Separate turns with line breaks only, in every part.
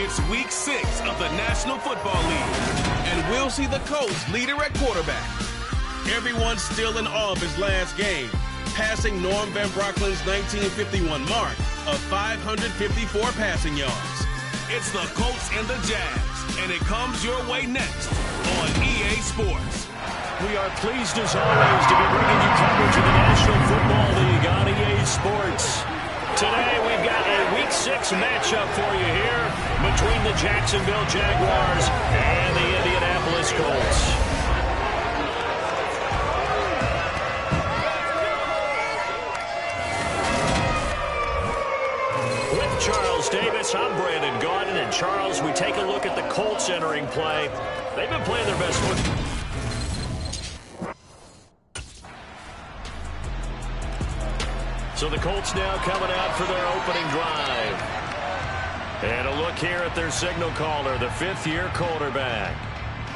It's week 6 of the National Football League, and we'll see the Colts leader at quarterback. Everyone's still in awe of his last game, passing Norm Van Brocklin's 1951 mark of 554 passing yards. It's the Colts and the Jags, and it comes your way next on EA Sports.
We are pleased as always to be bringing you coverage of the National Football League on EA Sports. Today we've got a Week 6 matchup for you here between the Jacksonville Jaguars and the Indianapolis Colts. With Charles Davis, I'm Brandon Gaudin, and Charles, we take a look at the Colts entering play. They've been playing their best football. So the Colts now coming out for their opening drive. And a look here at their signal caller, the fifth-year quarterback.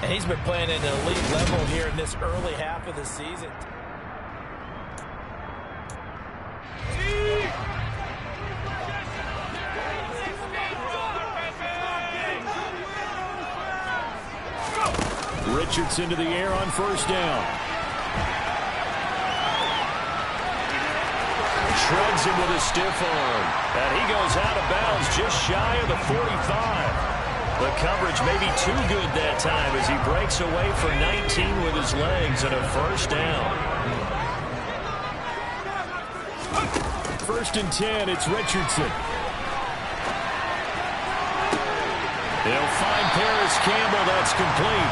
And he's been playing at an elite level here in this early half of the season.
Richardson to the air on first down. Shreds him with a stiff arm. And he goes out of bounds just shy of the 45. The coverage may be too good that time as he breaks away for 19 with his legs and a first down. First and 10, it's Richardson. They'll find Paris Campbell. That's complete.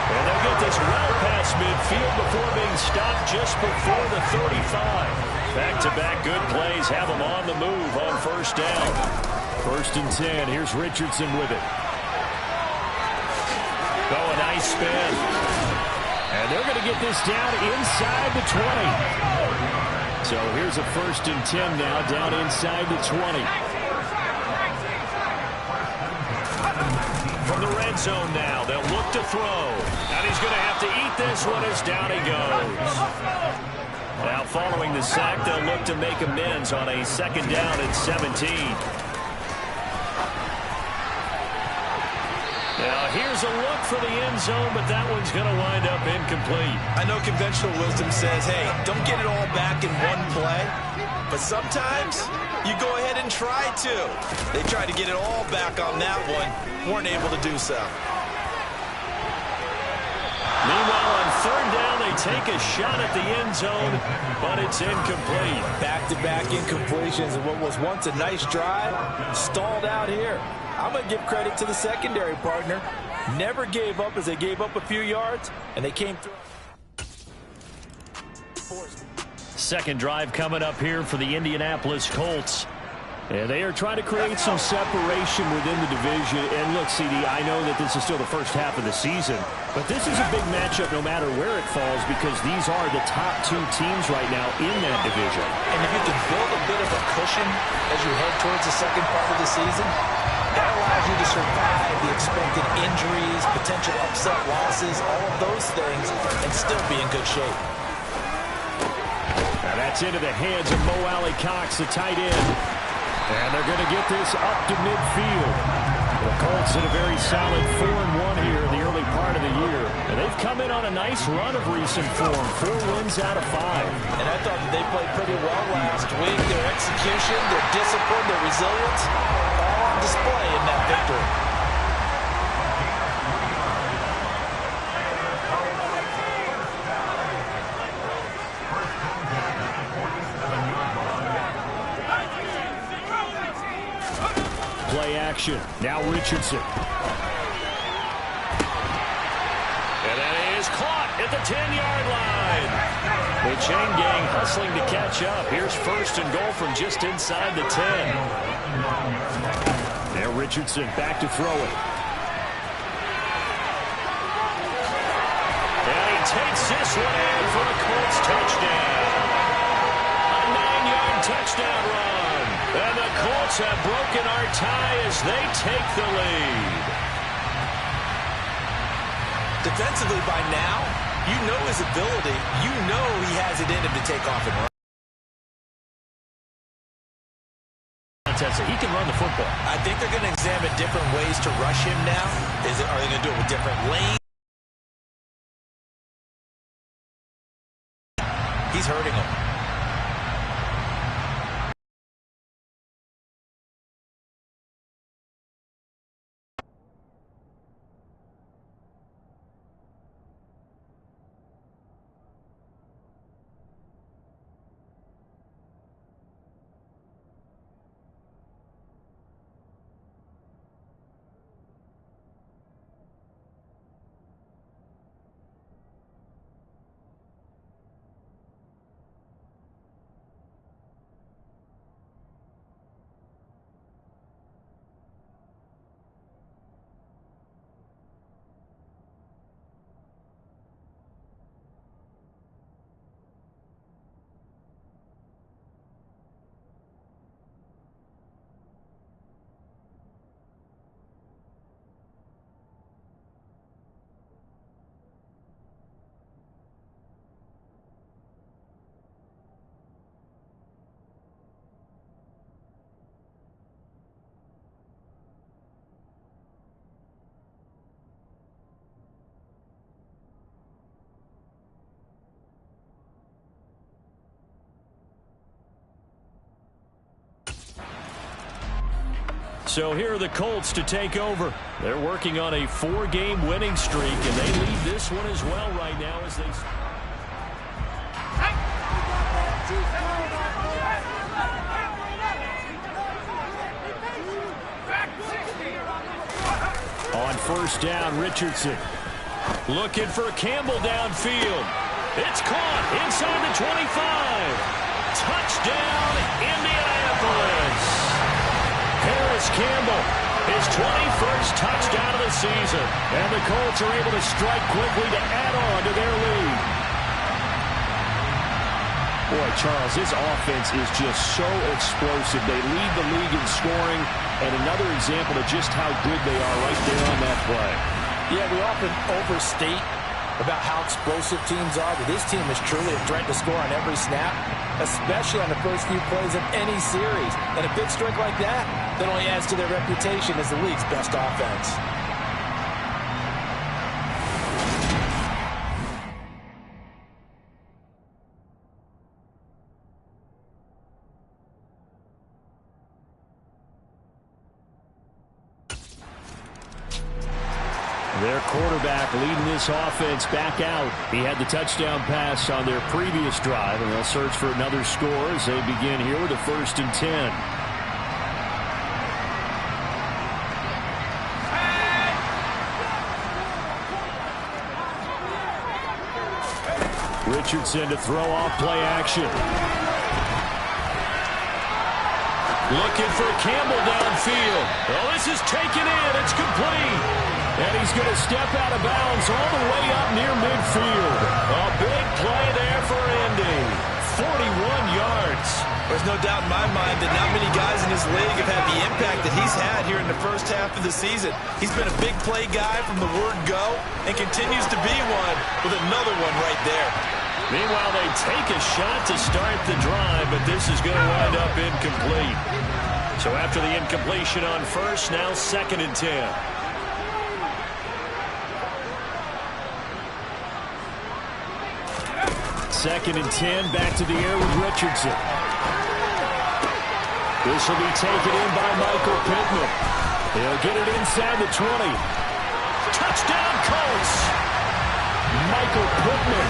And they'll get this well past midfield before being stopped just before the 35. Back-to-back good plays have him on the move on first down. First and 10. Here's Richardson with it. Oh, a nice spin. And they're going to get this down inside the 20. So here's a first and 10 now down inside the 20. From the red zone now, they'll look to throw. And he's going to have to eat this one as down he goes. Now following the sack, they'll look to make amends on a second down at 17. Now here's a look for the end zone, but that one's going to wind up incomplete.
I know conventional wisdom says, hey, don't get it all back in one play. But sometimes you go ahead and try to. They tried to get it all back on that one, weren't able to do so.
Meanwhile, on third down, they take a shot at the end zone, but it's incomplete.
Back-to-back incompletions of what was once a nice drive, stalled out here. I'm going to give credit to the secondary partner. Never gave up as they gave up a few yards, and they came through.
Second drive coming up here for the Indianapolis Colts. And they are trying to create some separation within the division. And look, CD, I know that this is still the first half of the season, but this is a big matchup no matter where it falls because these are the top two teams right now in that division.
And if you can build a bit of a cushion as you head towards the second part of the season, that allows you to survive the expected injuries, potential upset losses, all of those things, and still be in good shape.
Now that's into the hands of Mo Alley Cox, the tight end. And they're going to get this up to midfield. The Colts in a very solid 4-1 here in the early part of the year. And they've come in on a nice run of recent form. 4 wins out of 5.
And I thought that they played pretty well last week. Their execution, their discipline, their resilience, all on display in that victory.
Play action. Now Richardson. And that is caught at the 10-yard line. The chain gang hustling to catch up. Here's first and goal from just inside the 10. Now Richardson back to throw it. And he takes this one in for a Colts touchdown. A 9-yard touchdown run. And the Colts have broken our tie as they take the lead.
Defensively by now, you know his ability. You know he has it in him to take off and run.
Contest so he can run the football.
I think they're going to examine different ways to rush him now. Are they going to do it with different lanes? He's hurting him.
So here are the Colts to take over. They're working on a 4-game winning streak, and they lead this one as well right now as they... On first down, Richardson. Looking for Campbell downfield. It's caught inside the 25. Touchdown, Indianapolis. Harris Campbell, his 21st touchdown of the season. And the Colts are able to strike quickly to add on to their lead. Boy, Charles, this offense is just so explosive. They lead the league in scoring, and another example of just how good they are right there on that play.
Yeah, we often overstate about how explosive teams are, but this team is truly a threat to score on every snap, especially on the first few plays of any series. And a big streak like that only adds to their reputation as the league's best offense.
Their quarterback leading this offense back out. He had the touchdown pass on their previous drive, and they'll search for another score as they begin here with a 1st and 10. Richardson to throw off play action. Looking for Campbell downfield. Oh, this is taken in. It's complete. And he's going to step out of bounds all the way up near midfield. A big play there for Indy. 41 yards.
There's no doubt in my mind that not many guys in this league have had the impact that he's had here in the first half of the season. He's been a big play guy from the word go and continues to be one with another one right there.
Meanwhile, they take a shot to start the drive, but this is going to wind up incomplete. So after the incompletion on first, now 2nd and 10. Second and 10, back to the air with Richardson. This will be taken in by Michael Pittman. He'll get it inside the 20. Touchdown, Colts! Michael Pittman,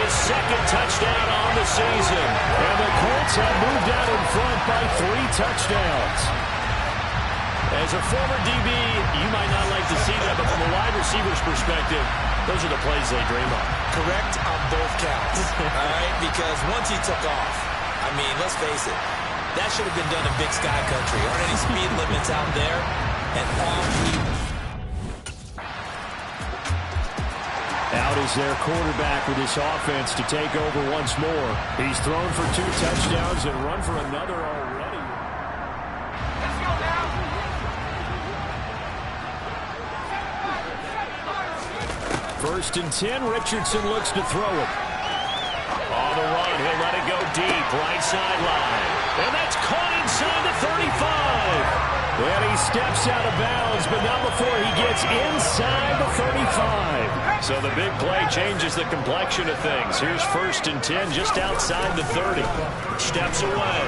his 2nd touchdown on the season. And the Colts have moved out in front by 3 touchdowns. As a former DB, you might not like to see that, but from a wide receiver's perspective, those are the plays they dream of.
Correct on both counts, all right? Because once he took off, I mean, let's face it, that should have been done in Big Sky Country. Aren't any speed limits out there? And
out is their quarterback with this offense to take over once more. He's thrown for 2 touchdowns and run for another already.
Let's go now.
First and 10, Richardson looks to throw it. On the run, he'll let it go deep, right sideline. And that's caught inside the 35. And he steps out of bounds, but not before he gets inside the 35. So the big play changes the complexion of things. Here's 1st and 10 just outside the 30. Steps away.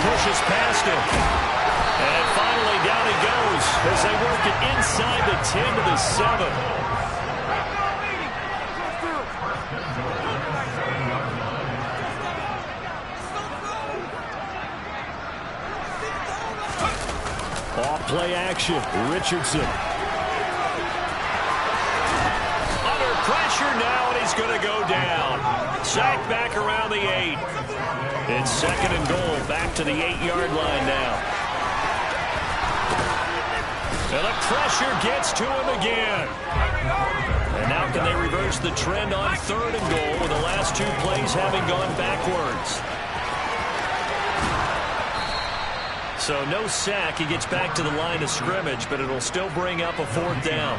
Pushes past him. And finally down he goes as they work it inside the 10 to the 7. Off-play action. Richardson. Under pressure now, and he's going to go down. Sacked back around the 8. It's 2nd and goal. Back to the 8-yard line now. And the pressure gets to him again. And now can they reverse the trend on 3rd and goal with the last 2 plays having gone backwards? So no sack. He gets back to the line of scrimmage, but it'll still bring up a 4th down.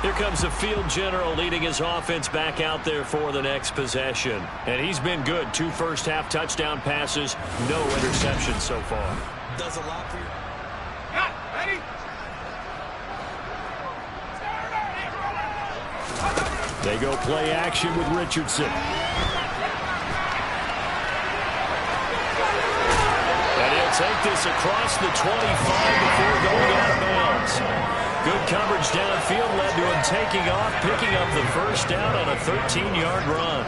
Here comes the field general leading his offense back out there for the next possession. And he's been good. 2 first-half touchdown passes, no interceptions so far.
Does a lot for you.
Ready?
They go play action with Richardson. And he'll take this across the 25 before going out of bounds. Good coverage downfield led to him taking off, picking up the 1st down on a 13-yard run.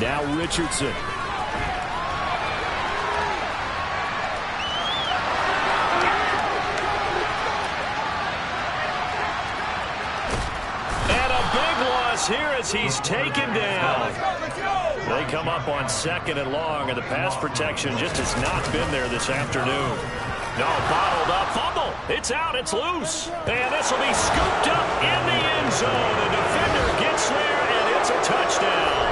Now Richardson. And a big loss here as he's taken down. They come up on 2nd and long, and the pass protection just has not been there this afternoon. No, bottled up, fumble. It's out, it's loose. And this will be scooped up in the end zone. The defender gets there, and it's a touchdown.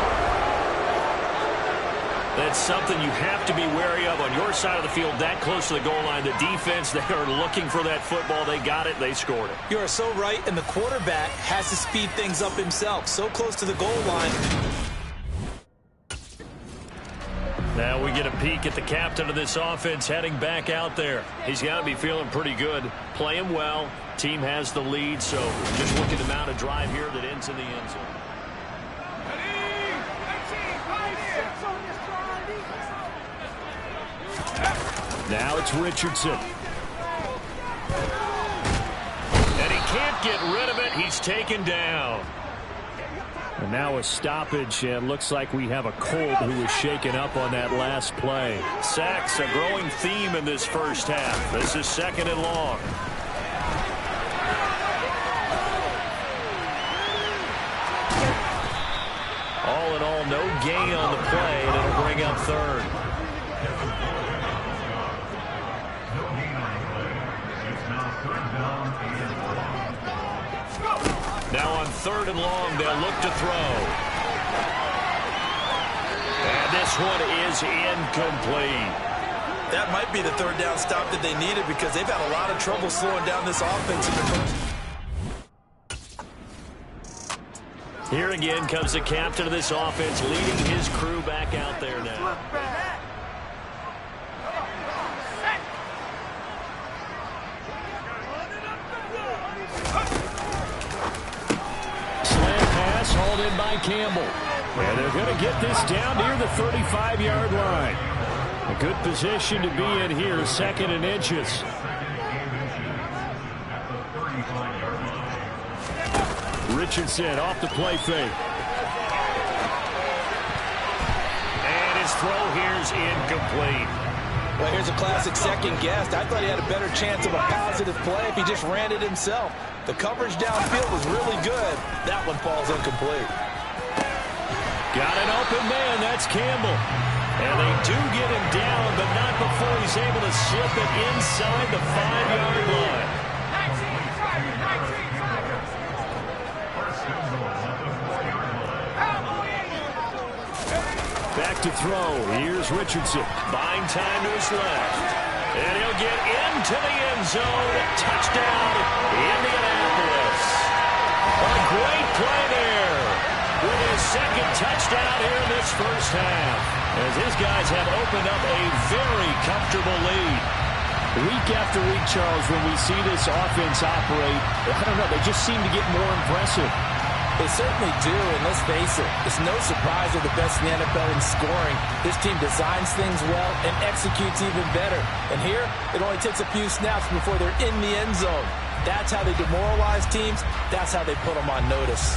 That's something you have to be wary of on your side of the field, that close to the goal line. The defense, they are looking for that football. They got it, they scored it.
You are so right, and the quarterback has to speed things up himself. So close to the goal line.
Now we get a peek at the captain of this offense heading back out there. He's got to be feeling pretty good, playing well. Team has the lead, so just looking to mount a drive here that ends in the end zone. Now it's Richardson. And he can't get rid of it. He's taken down. And now a stoppage, and looks like we have a Colt who was shaken up on that last play. Sacks, a growing theme in this first half. This is 2nd and long. All in all, no gain on the play, and it'll bring up 3rd. Now on 3rd and long, they'll look to throw. And this one is incomplete.
That might be the 3rd down stop that they needed because they've had a lot of trouble slowing down this offense in the first.
Here again comes the captain of this offense leading his crew back out there now. Hauled in by Campbell. And they're going to get this down near the 35-yard line. A good position to be in here, 2nd and inches. Richardson off the play fake. And his throw here's incomplete.
Well, here's a classic second guess. I thought he had a better chance of a positive play if he just ran it himself. The coverage downfield was really good. That one falls incomplete.
Got an open man. That's Campbell. And they do get him down, but not before he's able to slip it inside the 5-yard line. to throw. Here's Richardson. Buying time to his left. And he'll get into the end zone. Touchdown, Indianapolis. A great play there with his second touchdown here in this first half, as his guys have opened up a very comfortable lead. Week after week, Charles, when we see this offense operate, I don't know, they just seem to get more impressive.
They certainly do, and let's face it, it's no surprise they're the best in the NFL in scoring. This team designs things well and executes even better. And here, it only takes a few snaps before they're in the end zone. That's how they demoralize teams. That's how they put them on notice.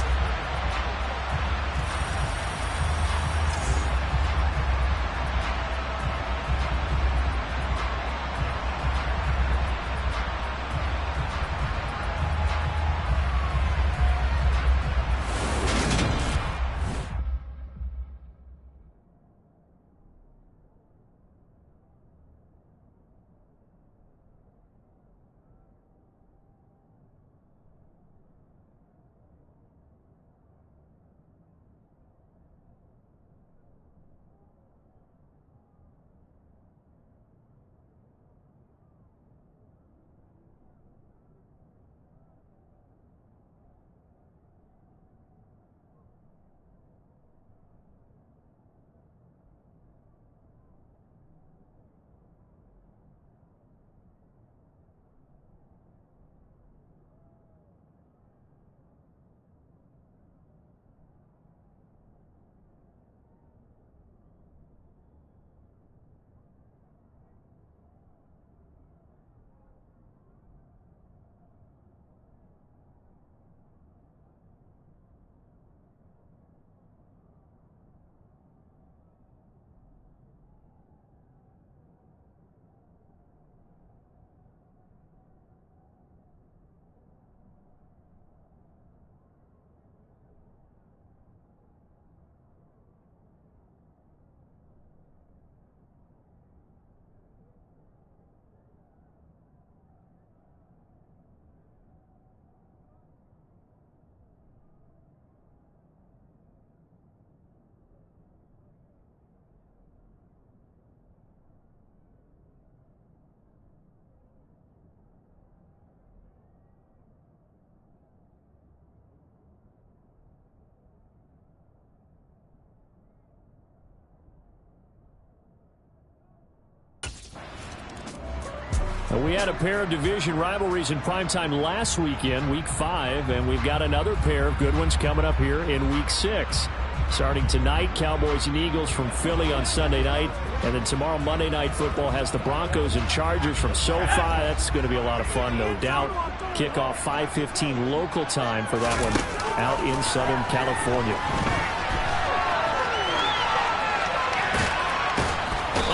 We had a pair of division rivalries in primetime last weekend, Week 5, and we've got another pair of good ones coming up here in Week 6. Starting tonight, Cowboys and Eagles from Philly on Sunday night, and then tomorrow Monday Night Football has the Broncos and Chargers from SoFi. That's going to be a lot of fun, no doubt. Kickoff 5:15 local time for that one out in Southern California.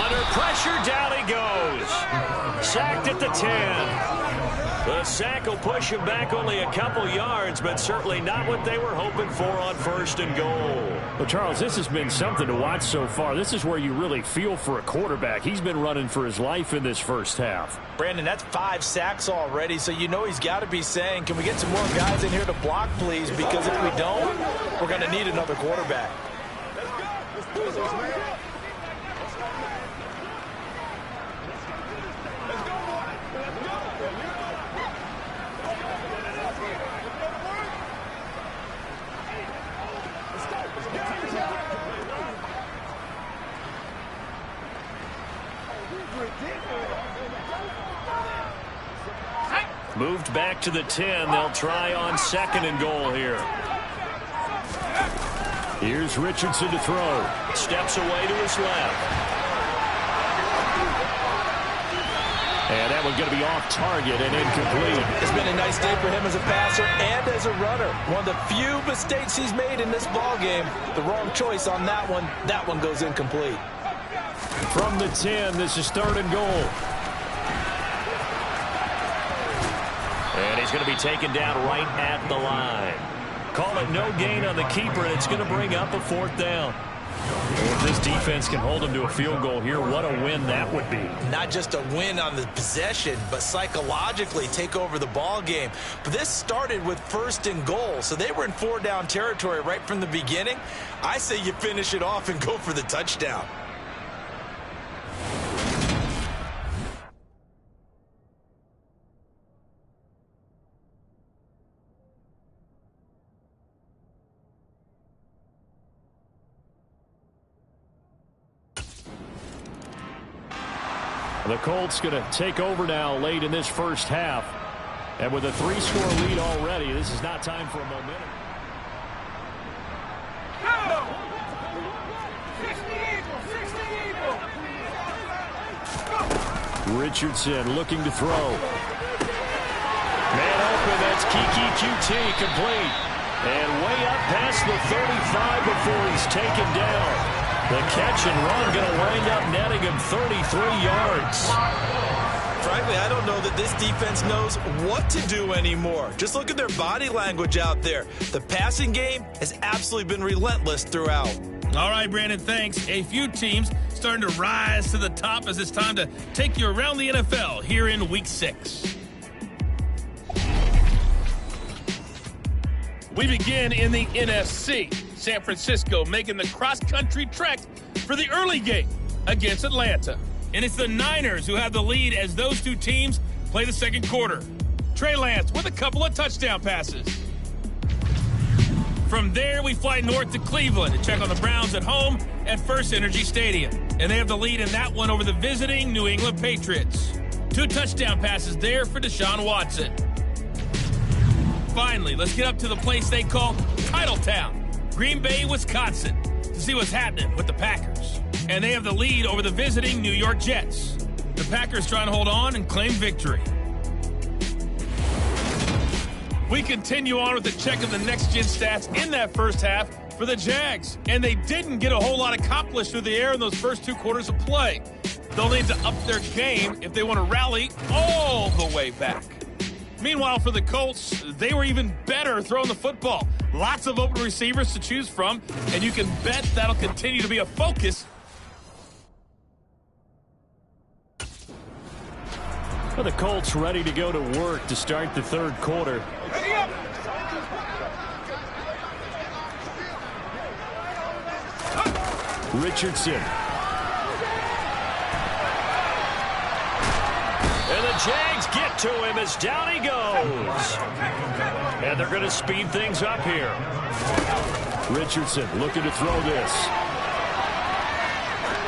Under pressure, down he goes. Sacked at the 10. The sack will push him back only a couple yards, but certainly not what they were hoping for on 1st and goal. Well, Charles, this has been something to watch so far. This is where you really feel for a quarterback. He's been running for his life in this first half.
Brandon, that's 5 sacks already, so you know he's got to be saying, can we get some more guys in here to block, please? Because if we don't, we're going to need another quarterback.
Moved back to the 10. They'll try on 2nd and goal here. Here's Richardson to throw. Steps away to his left. And that one's going to be off target and incomplete.
It's been a nice day for him as a passer and as a runner. One of the few mistakes he's made in this ballgame. The wrong choice on that one. That one goes incomplete.
From the 10, this is 3rd and goal. And he's going to be taken down right at the line. Call it no gain on the keeper, and it's going to bring up a 4th down. If this defense can hold them to a field goal here, what a win that would be.
Not just a win on the possession, but psychologically take over the ball game. But this started with 1st and goal, so they were in 4-down territory right from the beginning. I say you finish it off and go for the touchdown.
The Colts going to take over now late in this first half. And with a 3-score lead already, this is not time for a momentum. Richardson looking to throw. Man open, that's Kiki QT complete. And way up past the 35 before he's taken down. The catch and run going to wind up netting him 33 yards.
Frankly, I don't know that this defense knows what to do anymore. Just look at their body language out there. The passing game has absolutely been relentless throughout.
All right, Brandon, thanks. A few teams starting to rise to the top as it's time to take you around the NFL here in Week 6. We begin in the NFC. San Francisco making the cross-country trek for the early game against Atlanta. And it's the Niners who have the lead as those two teams play the second quarter. Trey Lance with a couple of touchdown passes. From there, we fly north to Cleveland to check on the Browns at home at First Energy Stadium. And they have the lead in that one over the visiting New England Patriots. 2 touchdown passes there for Deshaun Watson. Finally, let's get up to the place they call Titletown, Green Bay, Wisconsin, to see what's happening with the Packers. And they have the lead over the visiting New York Jets. The Packers trying to hold on and claim victory. We continue on with the check of the next-gen stats in that first half for the Jags. And they didn't get a whole lot accomplished through the air in those first 2 quarters of play. They'll need to up their game if they want to rally all the way back. Meanwhile, for the Colts, they were even better throwing the football. Lots of open receivers to choose from, and you can bet that'll continue to be a focus.
Well, the Colts ready to go to work to start the third quarter. Richardson. And the Jags get to him as down he goes. And they're going to speed things up here. Richardson looking to throw this.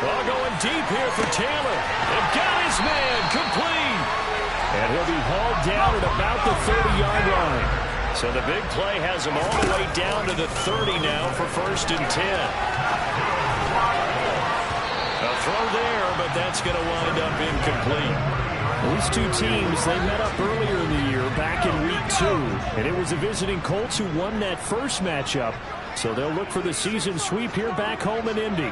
Ball going deep here for Taylor. And got his man complete. And he'll be hauled down at about the 30-yard line. So the big play has him all the way down to the 30 now for 1st and 10. A throw there, but that's going to wind up incomplete. These two teams, they met up earlier in the year, back in Week 2. And it was the visiting Colts who won that first matchup. So they'll look for the season sweep here back home in Indy.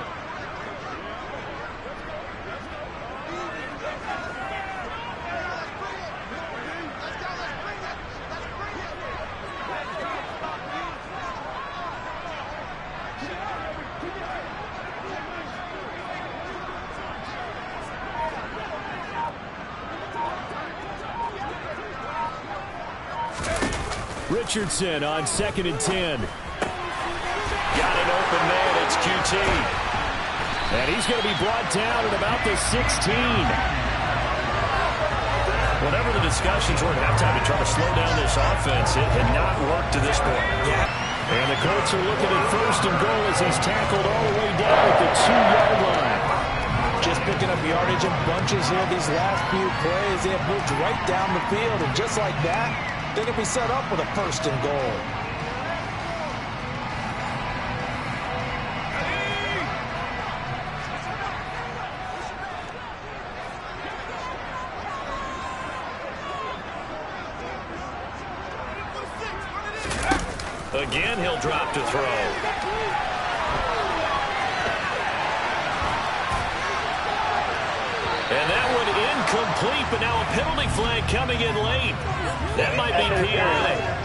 Richardson on 2nd and 10. Got an open man. It's QT. And he's going to be brought down at about the 16. Whatever the discussions were at halftime to try to slow down this offense, it had not worked to this point. Yeah. And the Colts are looking at 1st and goal as he's tackled all the way down at the 2-yard line.
Just picking up yardage in bunches here these last few plays. They have moved right down the field, and just like that, they're going to be set up with a 1st and goal.
Again, he'll drop to throw. And that one incomplete, but now a penalty flag coming in late. That might be PI.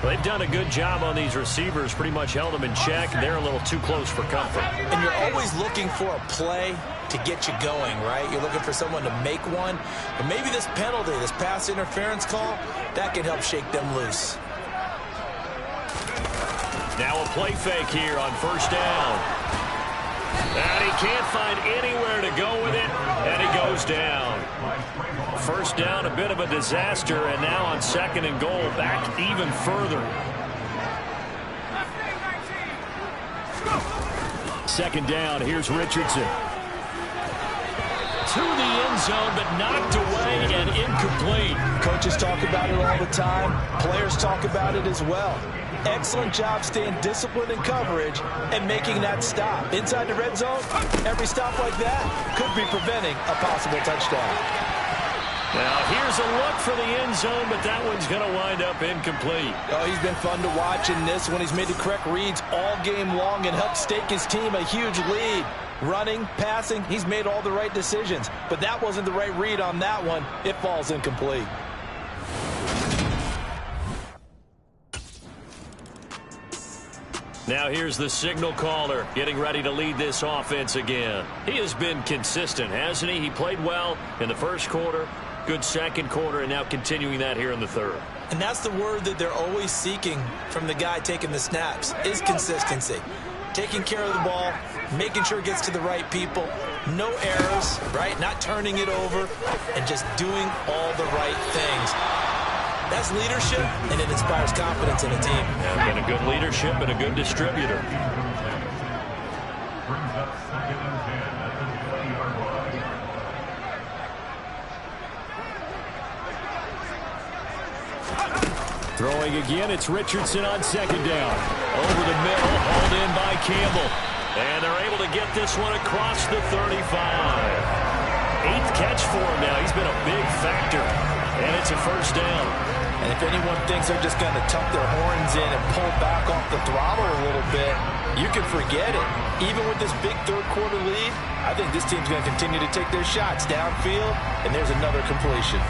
They've done a good job on these receivers, pretty much held them in check. They're a little too close for comfort.
And you're always looking for a play to get you going, right? You're looking for someone to make one. But maybe this penalty, this pass interference call, that can help shake them loose.
Now a play fake here on first down. And he can't find anywhere to go with it, and he goes down. First down, a bit of a disaster, and now on second and goal, back even further. Second down, here's Richardson. To the end zone, but knocked away and incomplete.
Coaches talk about it all the time. Players talk about it as well. Excellent job staying disciplined in coverage and making that stop. Inside the red zone, every stop like that could be preventing a possible touchdown.
Now, here's a look for the end zone, but that one's going to wind up incomplete.
Oh, he's been fun to watch in this one. He's made the correct reads all game long and helped stake his team a huge lead. Running, passing, he's made all the right decisions. But that wasn't the right read on that one. It falls incomplete.
Now here's the signal caller getting ready to lead this offense again. He has been consistent, hasn't he? He played well in the first quarter, good second quarter, and now continuing that here in the third.
And that's the word that they're always seeking from the guy taking the snaps, is consistency. Taking care of the ball, making sure it gets to the right people, no errors, right? Not turning it over, and just doing all the right things. That's leadership, and it inspires confidence in a team.
Yeah, been a good leadership and a good distributor. Throwing again, it's Richardson on second down. Over the middle, hauled in by Campbell. And they're able to get this one across the 35. 8th catch for him now. He's been a big factor. And it's a first down.
And if anyone thinks they're just going to tuck their horns in and pull back off the throttle a little bit, you can forget it. Even with this big third quarter lead, I think this team's going to continue to take their shots downfield, and there's another completion.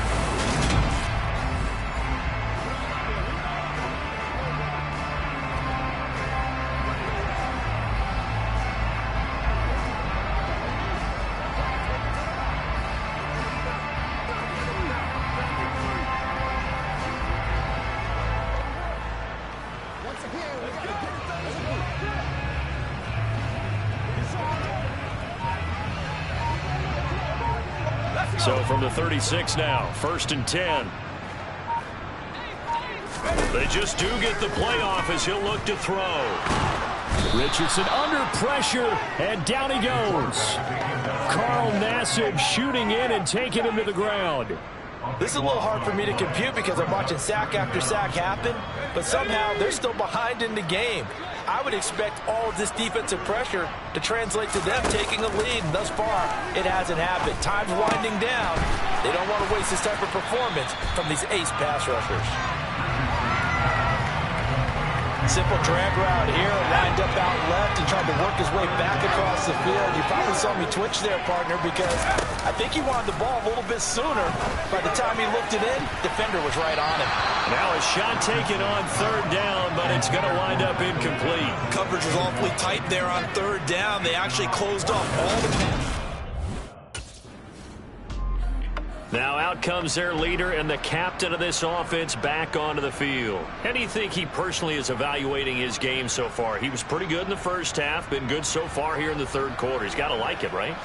So from the 36 now, 1st and 10. They just do get the playoff as he'll look to throw. Richardson under pressure, and down he goes. Carl Nassib shooting in and taking him to the ground.
This is a little hard for me to compute because I'm watching sack after sack happen, but somehow they're still behind in the game. I would expect all of this defensive pressure to translate to them taking a lead, and thus far, it hasn't happened. Time's winding down. They don't want to waste this type of performance from these ace pass rushers. Simple drag route here, lined up out left and tried to work his way back across the field. You probably saw me twitch there, partner, because I think he wanted the ball a little bit sooner. By the time he looked it in, defender was right on him.
Now a shot taken on third down, but it's going to wind up incomplete.
Coverage was awfully tight there on third down. They actually closed off all the...
Now out comes their leader and the captain of this offense back onto the field. How do you think he personally is evaluating his game so far? He was pretty good in the first half, been good so far here in the third quarter. He's got to like it, right?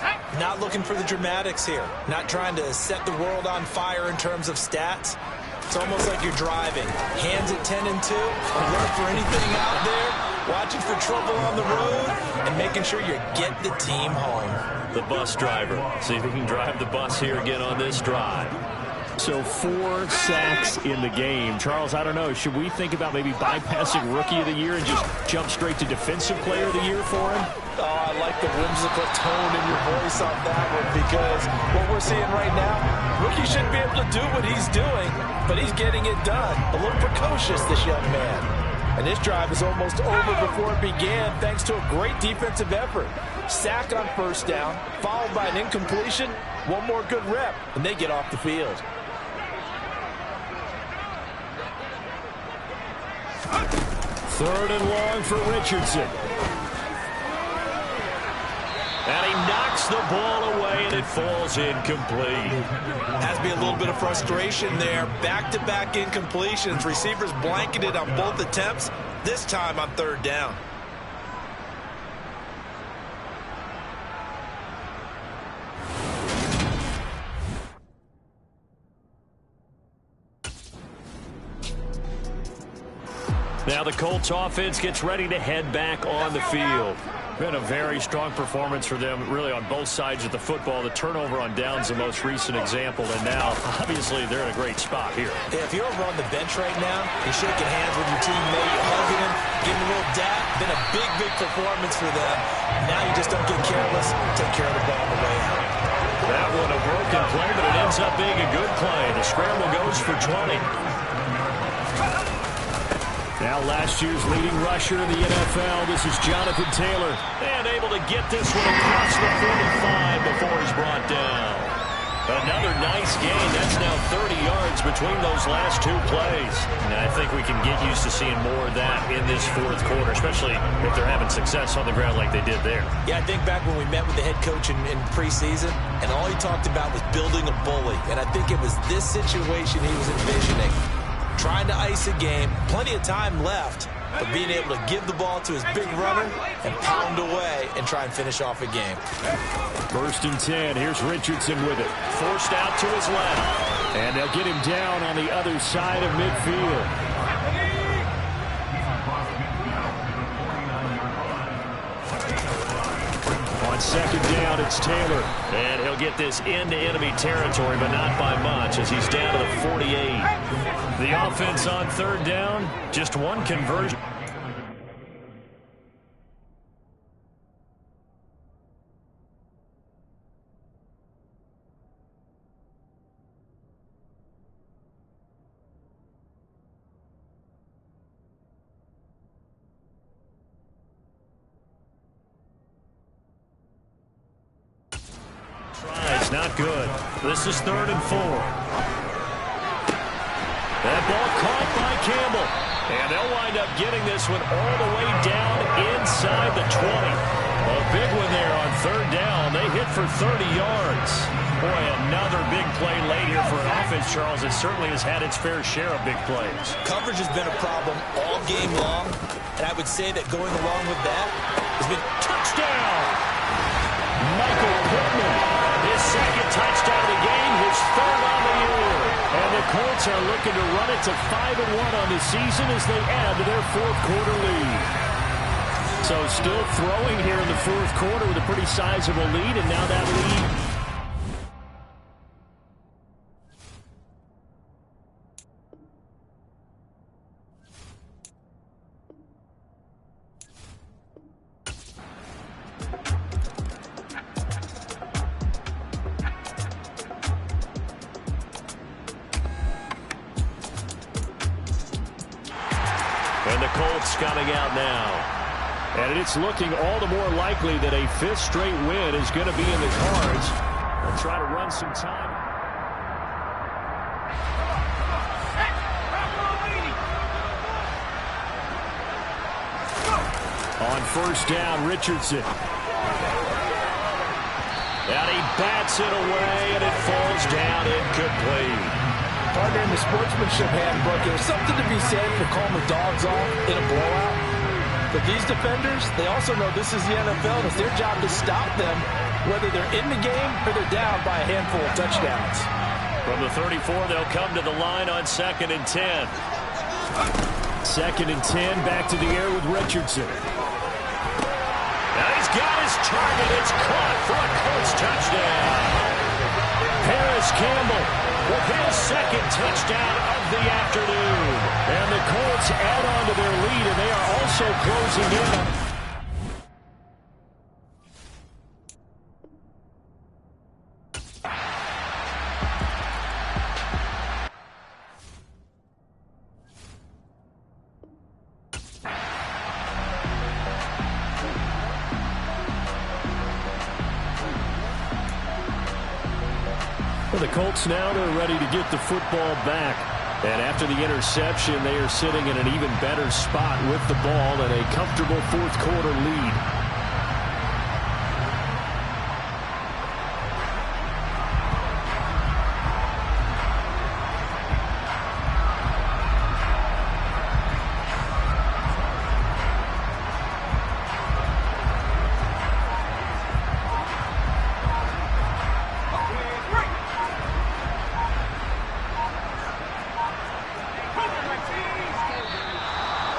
Not looking for the dramatics here. Not trying to set the world on fire in terms of stats. It's almost like you're driving. Hands at 10 and 2, alert for anything out there, watching for trouble on the road, and making sure you get the team home.
The bus driver. See if he can drive the bus here again on this drive. So 4 sacks in the game. Charles, I don't know. Should we think about maybe bypassing Rookie of the Year and just jump straight to Defensive Player of the Year for him?
Oh, I like the whimsical tone in your voice on that one, because what we're seeing right now, Rookie shouldn't be able to do what he's doing, but he's getting it done. A little precocious, this young man. And this drive is almost over before it began, thanks to a great defensive effort. Sack on first down, followed by an incompletion. One more good rep, and they get off the field.
Third and long for Richardson. And he knocks the ball away, and it falls incomplete.
Has to be a little bit of frustration there. Back-to-back incompletions. Receivers blanketed on both attempts, this time on third down.
Now the Colts offense gets ready to head back on the field. Been a very strong performance for them, really, on both sides of the football. The turnover on downs, the most recent example, and now, obviously, they're in a great spot here.
If you're over on the bench right now, you're shaking hands with your teammate, you're hugging him, giving him a little dap. Been a big, big performance for them. Now you just don't get careless. Take care of the ball on the way out.
That one a broken play, but it ends up being a good play. The scramble goes for 20. Now last year's leading rusher in the NFL, this is Jonathan Taylor. And able to get this one across the 45 before he's brought down. Another nice gain. That's now 30 yards between those last two plays. And I think we can get used to seeing more of that in this fourth quarter, especially if they're having success on the ground like they did there.
Yeah, I think back when we met with the head coach in preseason, and all he talked about was building a bully. And I think it was this situation he was envisioning. Trying to ice a game, plenty of time left, but being able to give the ball to his big runner and pound away and try and finish off a game.
First and 10, here's Richardson with it. Forced out to his left. And they'll get him down on the other side of midfield. On second down, it's Taylor. And he'll get this into enemy territory, but not by much, as he's down to the 48. The offense on third down, just one conversion. Tries, not good. This is 3rd and 4. That ball caught by Campbell. And they'll wind up getting this one all the way down inside the 20. A big one there on third down. They hit for 30 yards. Boy, another big play late here for an offense, Charles. It certainly has had its fair share of big plays.
Coverage has been a problem all game long. And I would say that going along with that has been
touchdown. Michael Pittman, his second touchdown of the game, his third on the year. And the Colts are looking to run it to 5-1 on the season as they add to their fourth quarter lead. So still throwing here in the fourth quarter with a pretty sizable lead, and now that lead. And the Colts coming out now. And it's looking all the more likely that a fifth straight win is going to be in the cards. They'll try to run some time. On first down, Richardson. And he bats it away, and it falls down incomplete.
Partner, in the sportsmanship handbook, there's something to be said for calling the dogs off in a blowout. But these defenders, they also know this is the NFL, and it's their job to stop them, whether they're in the game or they're down by a handful of touchdowns.
From the 34, they'll come to the line on 2nd and 10. 2nd and 10, back to the air with Richardson. Now he's got his target. It's caught for a Colts touchdown. Paris Campbell with his second touchdown of the afternoon. And the Colts add on to their lead, and they are also closing in. For the Colts now, they're ready to get the football back. And after the interception, they are sitting in an even better spot with the ball and a comfortable fourth quarter lead.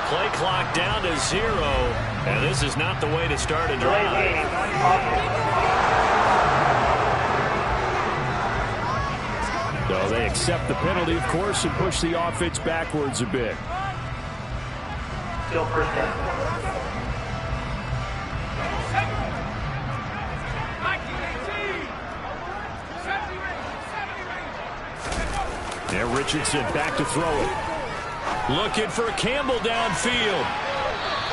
Play clock down to 0, and this is not the way to start a drive. So they accept the penalty, of course, and push the offense backwards a bit.
Still first down.
Yeah, Richardson back to throw it. Looking for Campbell downfield.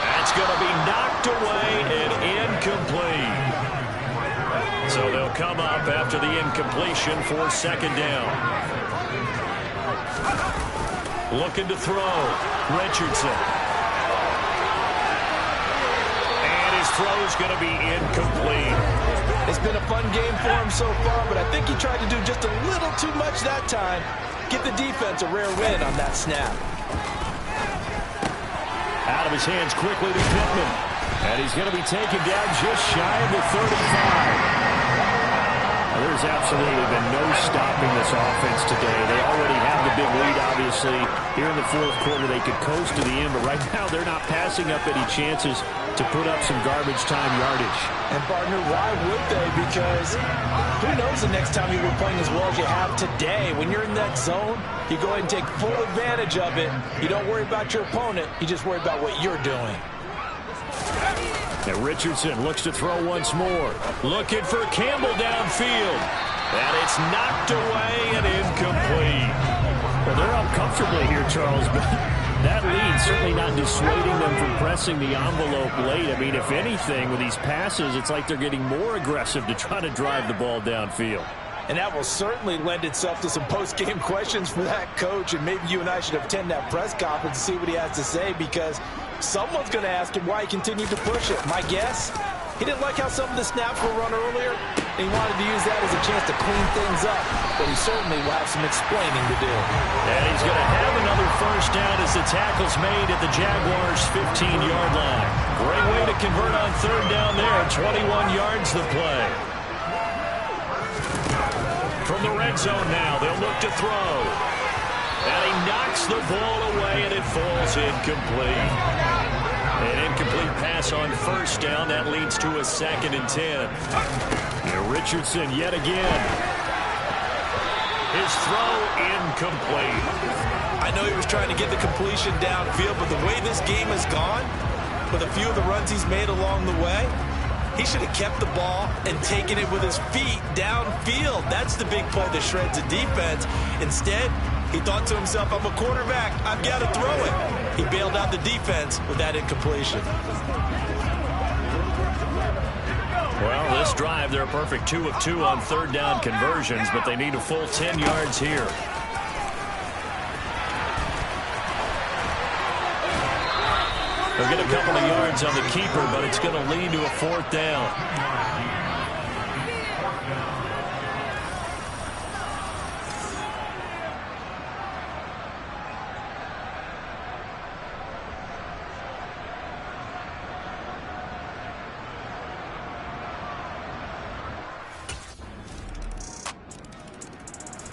That's going to be knocked away and incomplete. So they'll come up after the incompletion for second down. Looking to throw. Richardson. And his throw's going to be incomplete.
It's been a fun game for him so far, but I think he tried to do just a little too much that time. Give the defense a rare win on that snap.
Out of his hands quickly to Pittman. And he's going to be taken down just shy of the 35. There's absolutely been no stopping this offense today. They already have the big lead, obviously. Here in the fourth quarter, they could coast to the end, but right now they're not passing up any chances to put up some garbage time yardage.
And, partner, why would they? Because who knows the next time you'll be playing as well as you have today. When you're in that zone, you go ahead and take full advantage of it. You don't worry about your opponent. You just worry about what you're doing.
And Richardson looks to throw once more. Looking for Campbell downfield. And it's knocked away and incomplete. Well, they're up comfortably here, Charles, but that lead certainly not dissuading them from pressing the envelope late. I mean, if anything, with these passes, it's like they're getting more aggressive to try to drive the ball downfield.
And that will certainly lend itself to some post-game questions for that coach. And maybe you and I should attend that press conference and see what he has to say, because someone's going to ask him why he continued to push it. My guess, he didn't like how some of the snaps were run earlier, and he wanted to use that as a chance to clean things up. But he certainly will have some explaining to do.
And he's going to have another first down as the tackle's made at the Jaguars' 15-yard line. Great way to convert on third down there. 21 yards the play. From the red zone now, they'll look to throw. And he knocks the ball away, and it falls incomplete. An incomplete pass on first down. That leads to a 2nd and 10. And Richardson yet again. His throw incomplete.
I know he was trying to get the completion downfield, but the way this game has gone, with a few of the runs he's made along the way, he should have kept the ball and taken it with his feet downfield. That's the big play that shreds the defense. Instead, he thought to himself, I'm a quarterback, I've got to throw it. He bailed out the defense with that incompletion.
Well, this drive, they're a perfect 2 of 2 on third down conversions, but they need a full 10 yards here. They'll get a couple of yards on the keeper, but it's going to lead to a 4th down.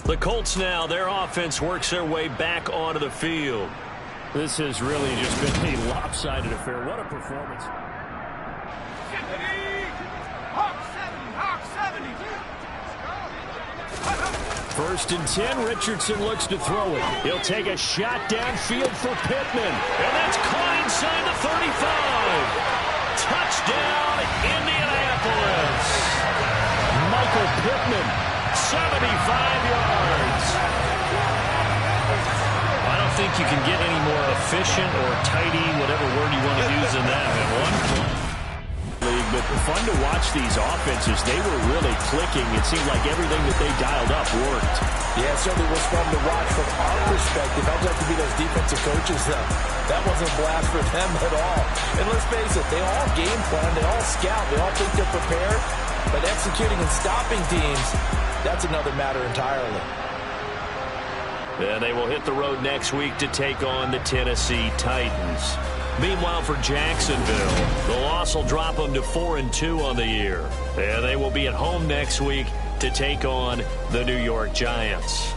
The Colts now, their offense works their way back onto the field. This has really just been a lopsided affair. What a performance. First and 10, Richardson looks to throw it. He'll take a shot downfield for Pittman. And that's caught inside the 35. Touchdown, Indianapolis. Michael Pittman, 75 yards. I don't think you can get any more efficient or tidy, whatever word you want to use in that. And one league but fun to watch these offenses. They were really clicking. It seemed like everything that they dialed up worked.
Yeah, it certainly was fun to watch from our perspective. I'd like to be those defensive coaches, though. That wasn't a blast for them at all. And let's face it, they all game plan, they all scout, they all think they're prepared. But executing and stopping teams, that's another matter entirely.
And they will hit the road next week to take on the Tennessee Titans. Meanwhile, for Jacksonville, the loss will drop them to 4-2 on the year. And they will be at home next week to take on the New York Giants.